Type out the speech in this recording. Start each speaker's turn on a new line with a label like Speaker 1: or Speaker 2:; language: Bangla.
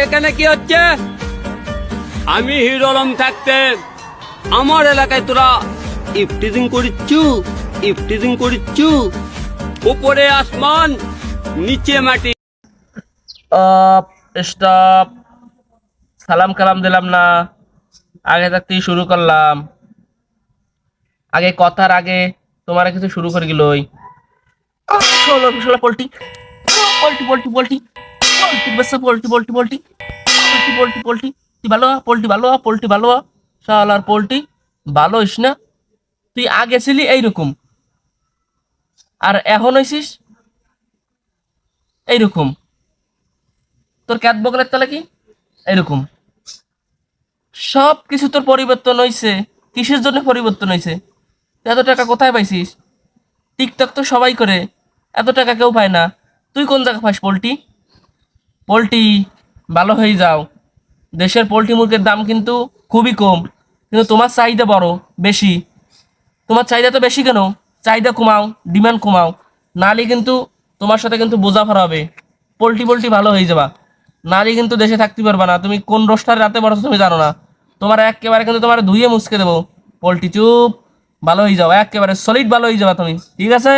Speaker 1: এখানে কি হচ্ছে? আমি হিরো আলম থাকতে আমার এলাকায় তোরা ইফটিজিং করিচ্ছু। উপরে আসমান, নিচে মাটি।
Speaker 2: স্টপ। সালাম কালাম দিলাম না, আগে থাকতেই শুরু করলাম। আগে কথার আগে তোমার কিছু শুরু করে গেলই। Poultry poultry poultry poultry poultry বাচ্চা poultry poultry poultry poultry poultry poultry তুই ভালো পোল্ট্রি ভালো শালার পোল্ট্রি ভালো হইস না। তুই আগে ছিলি এইরকম, আর এখন হইছিস এইরকম। তোর ক্যাট বগলের তলে কি এইরকম। সব কিছু তোর পরিবর্তন হয়েছে। কিসের জন্য পরিবর্তন হয়েছে? এত টাকা কোথায় পাইছিস? টিকটক তো সবাই করে, এত টাকা কেউ পায় না। তুই কোন জায়গা পাস? পোল্ট্রি পোল্ট্রি ভালো হয়ে যাও। দেশের পোল্ট্রি মুরগির দাম কিন্তু খুবই কম, কিন্তু তোমার চাহিদা বড় বেশি। তোমার চাহিদা তো বেশি কেন? চাহিদা কমাও, ডিমান্ড কমাও, নাহলে কিন্তু তোমার সাথে কিন্তু বোঝাপড়া হবে। পোল্ট্রি ভালো হয়ে যাবা, নাহলে কিন্তু দেশে থাকতে পারবা না। তুমি কোন রোস্টার রাতে পড়াছো তুমি জানো না। তোমার একেবারে কিন্তু তোমার ধুয়ে মুছকে দেবো। পোল্ট্রি চুপ, ভালো হয়ে যাও, একেবারে সলিড ভালো হয়ে যাবা তুমি, ঠিক আছে?